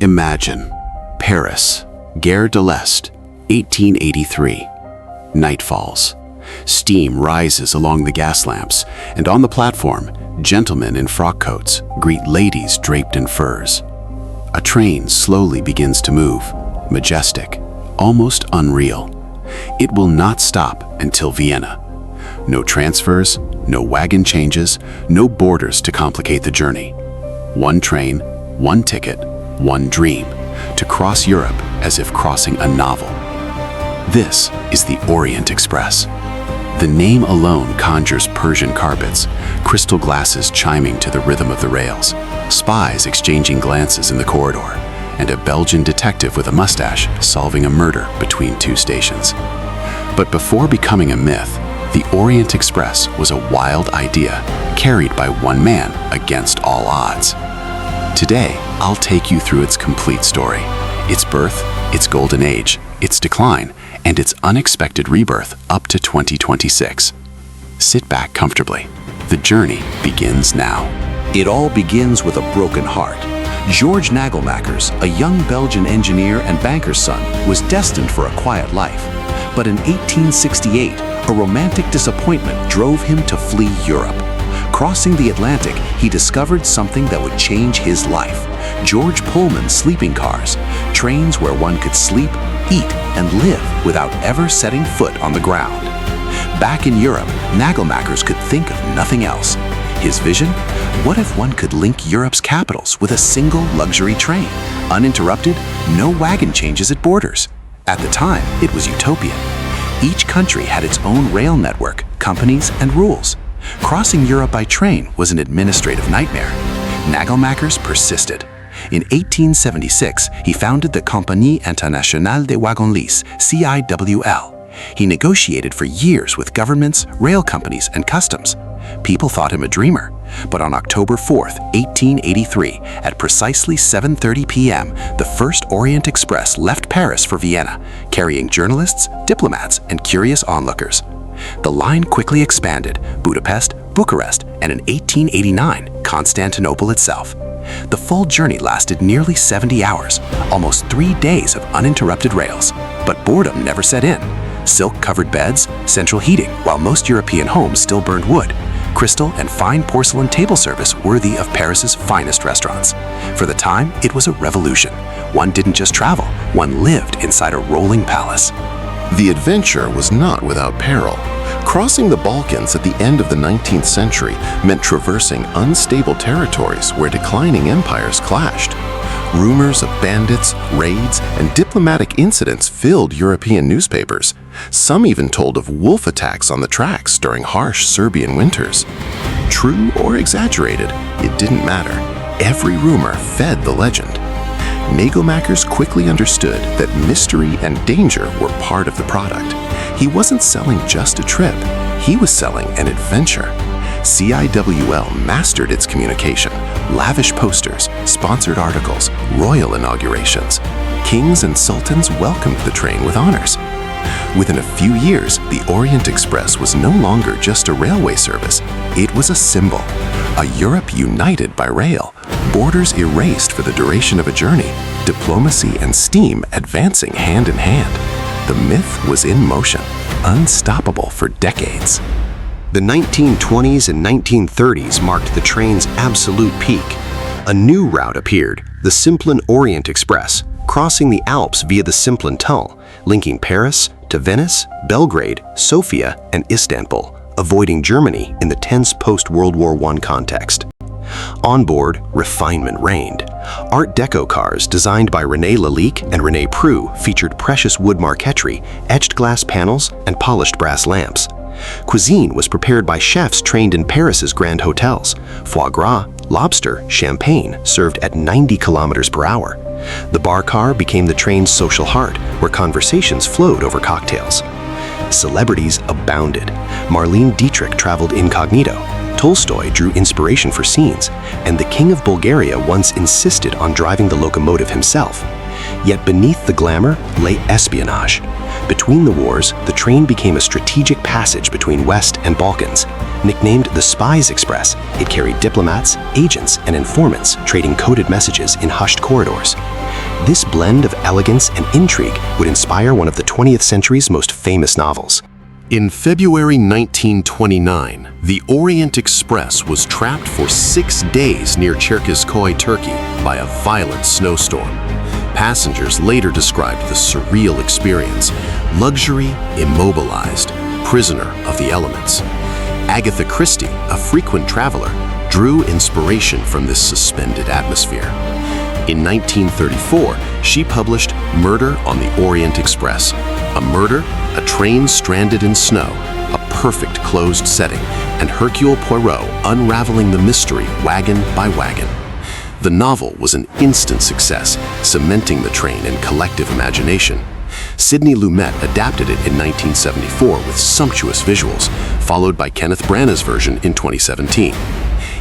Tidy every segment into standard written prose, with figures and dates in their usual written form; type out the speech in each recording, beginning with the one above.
Imagine Paris, Gare de l'Est, 1883. Night falls. Steam rises along the gas lamps, and on the platform, gentlemen in frock coats greet ladies draped in furs. A train slowly begins to move, majestic, almost unreal. It will not stop until Vienna. No transfers, no wagon changes, no borders to complicate the journey. One train, one ticket, one dream, to cross Europe as if crossing a novel. This is the Orient Express. The name alone conjures Persian carpets, crystal glasses chiming to the rhythm of the rails, spies exchanging glances in the corridor, and a Belgian detective with a mustache solving a murder between two stations. But before becoming a myth, the Orient Express was a wild idea carried by one man against all odds. Today, I'll take you through its complete story, its birth, its golden age, its decline, and its unexpected rebirth up to 2026. Sit back comfortably. The journey begins now. It all begins with a broken heart. George Nagelmakers, a young Belgian engineer and banker's son, was destined for a quiet life. But in 1868, a romantic disappointment drove him to flee Europe. Crossing the Atlantic, he discovered something that would change his life. George Pullman's sleeping cars, trains where one could sleep, eat, and live without ever setting foot on the ground. Back in Europe, Nagelmakers could think of nothing else. His vision? What if one could link Europe's capitals with a single luxury train? Uninterrupted, no wagon changes at borders. At the time, it was utopian. Each country had its own rail network, companies, and rules. Crossing Europe by train was an administrative nightmare. Nagelmakers persisted. In 1876, he founded the Compagnie Internationale des Wagons-Lits, CIWL. He negotiated for years with governments, rail companies, and customs. People thought him a dreamer. But on October 4th, 1883, at precisely 7:30 p.m., the first Orient Express left Paris for Vienna, carrying journalists, diplomats, and curious onlookers. The line quickly expanded: Budapest, Bucharest, and in 1889, Constantinople itself. The full journey lasted nearly 70 hours, almost 3 days of uninterrupted rails. But boredom never set in. Silk-covered beds, central heating, while most European homes still burned wood. Crystal and fine porcelain table service worthy of Paris's finest restaurants. For the time, it was a revolution. One didn't just travel, one lived inside a rolling palace. The adventure was not without peril. Crossing the Balkans at the end of the 19th century meant traversing unstable territories where declining empires clashed. Rumors of bandits, raids, and diplomatic incidents filled European newspapers. Some even told of wolf attacks on the tracks during harsh Serbian winters. True or exaggerated, it didn't matter. Every rumor fed the legend. Nagelmakers quickly understood that mystery and danger were part of the product. He wasn't selling just a trip, he was selling an adventure. CIWL mastered its communication: lavish posters, sponsored articles, royal inaugurations. Kings and sultans welcomed the train with honors. Within a few years, the Orient Express was no longer just a railway service. It was a symbol, a Europe united by rail, borders erased for the duration of a journey, diplomacy and steam advancing hand in hand. The myth was in motion, unstoppable for decades. The 1920s and 1930s marked the train's absolute peak. A new route appeared, the Simplon Orient Express, crossing the Alps via the Simplon Tunnel, linking Paris to Venice, Belgrade, Sofia, and Istanbul, avoiding Germany in the tense post-World War I context. On board, refinement reigned. Art Deco cars designed by René Lalique and René Preux featured precious wood marquetry, etched glass panels, and polished brass lamps. Cuisine was prepared by chefs trained in Paris's grand hotels. Foie gras, lobster, champagne served at 90 kilometers per hour. The bar car became the train's social heart, where conversations flowed over cocktails. Celebrities abounded. Marlene Dietrich traveled incognito. Tolstoy drew inspiration for scenes, and the King of Bulgaria once insisted on driving the locomotive himself. Yet beneath the glamour lay espionage. Between the wars, the train became a strategic passage between West and Balkans. Nicknamed the Spies Express, it carried diplomats, agents, and informants trading coded messages in hushed corridors. This blend of elegance and intrigue would inspire one of the 20th century's most famous novels. In February 1929, the Orient Express was trapped for 6 days near Cherkezköy, Turkey, by a violent snowstorm. Passengers later described the surreal experience: luxury immobilized, prisoner of the elements. Agatha Christie, a frequent traveler, drew inspiration from this suspended atmosphere. In 1934, she published Murder on the Orient Express. A murder, a train stranded in snow, a perfect closed setting, and Hercule Poirot unraveling the mystery wagon by wagon. The novel was an instant success, cementing the train in collective imagination. Sidney Lumet adapted it in 1974 with sumptuous visuals, followed by Kenneth Branagh's version in 2017.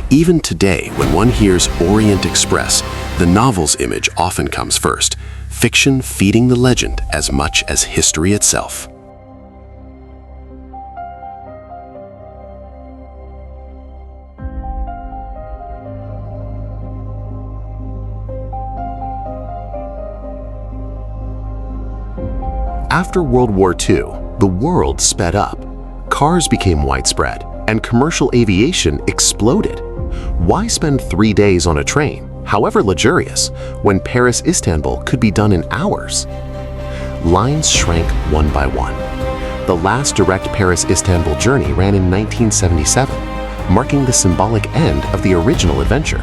Even today, when one hears Orient Express, the novel's image often comes first, fiction feeding the legend as much as history itself. After World War II, the world sped up. Cars became widespread, and commercial aviation exploded. Why spend 3 days on a train, however luxurious, when Paris-Istanbul could be done in hours? Lines shrank one by one. The last direct Paris-Istanbul journey ran in 1977, marking the symbolic end of the original adventure.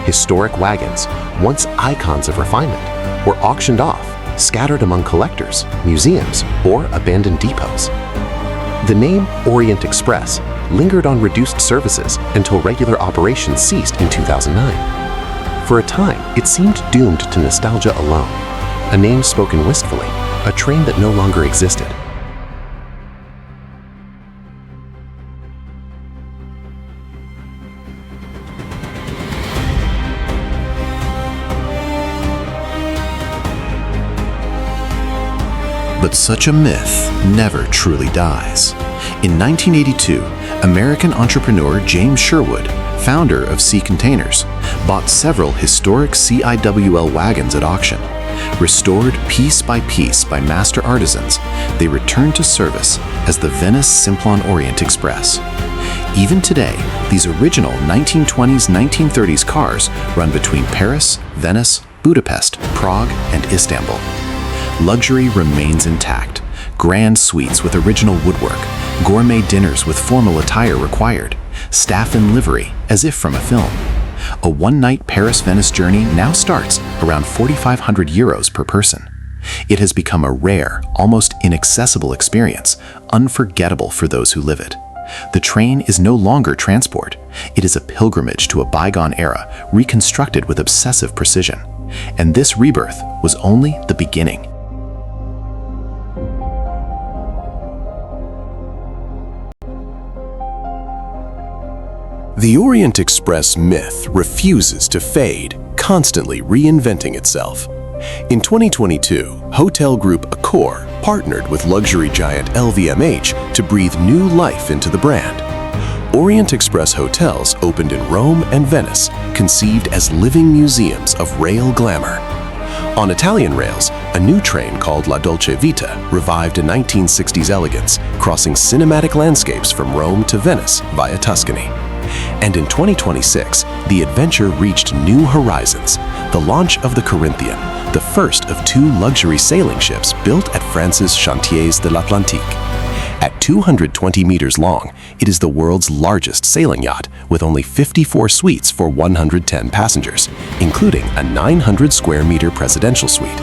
Historic wagons, once icons of refinement, were auctioned off, scattered among collectors, museums, or abandoned depots. The name Orient Express lingered on reduced services until regular operations ceased in 2009. For a time, it seemed doomed to nostalgia alone, a name spoken wistfully, a train that no longer existed. But such a myth never truly dies. In 1982, American entrepreneur James Sherwood, founder of Sea Containers, bought several historic CIWL wagons at auction. Restored piece by master artisans, they returned to service as the Venice Simplon Orient Express. Even today, these original 1920s, 1930s cars run between Paris, Venice, Budapest, Prague, and Istanbul. Luxury remains intact. Grand suites with original woodwork, gourmet dinners with formal attire required, staff in livery as if from a film. A one-night Paris-Venice journey now starts around 4,500 euros per person. It has become a rare, almost inaccessible experience, unforgettable for those who live it. The train is no longer transport. It is a pilgrimage to a bygone era, reconstructed with obsessive precision. And this rebirth was only the beginning. The Orient Express myth refuses to fade, constantly reinventing itself. In 2022, hotel group Accor partnered with luxury giant LVMH to breathe new life into the brand. Orient Express hotels opened in Rome and Venice, conceived as living museums of rail glamour. On Italian rails, a new train called La Dolce Vita revived a 1960s elegance, crossing cinematic landscapes from Rome to Venice via Tuscany. And in 2026, the adventure reached new horizons, the launch of the Corinthian, the first of 2 luxury sailing ships built at France's Chantiers de l'Atlantique. At 220 meters long, it is the world's largest sailing yacht, with only 54 suites for 110 passengers, including a 900 square meter presidential suite.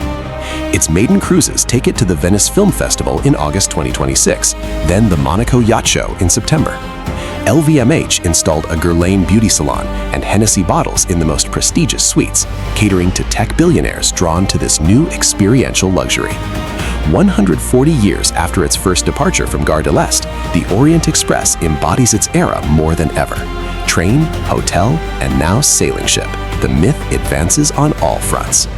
Its maiden cruises take it to the Venice Film Festival in August 2026, then the Monaco Yacht Show in September. LVMH installed a Guerlain beauty salon and Hennessy bottles in the most prestigious suites, catering to tech billionaires drawn to this new experiential luxury. 140 years after its first departure from Gare de l'Est, the Orient Express embodies its era more than ever. Train, hotel, and now sailing ship. The myth advances on all fronts.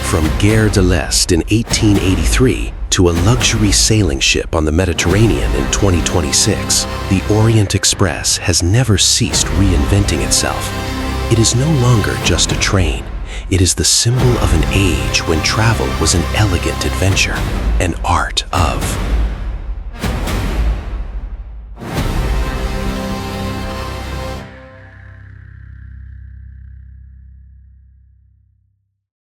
From Gare de l'Est in 1883 to a luxury sailing ship on the Mediterranean in 2026, the Orient Express has never ceased reinventing itself. It is no longer just a train. It is the symbol of an age when travel was an elegant adventure, an art of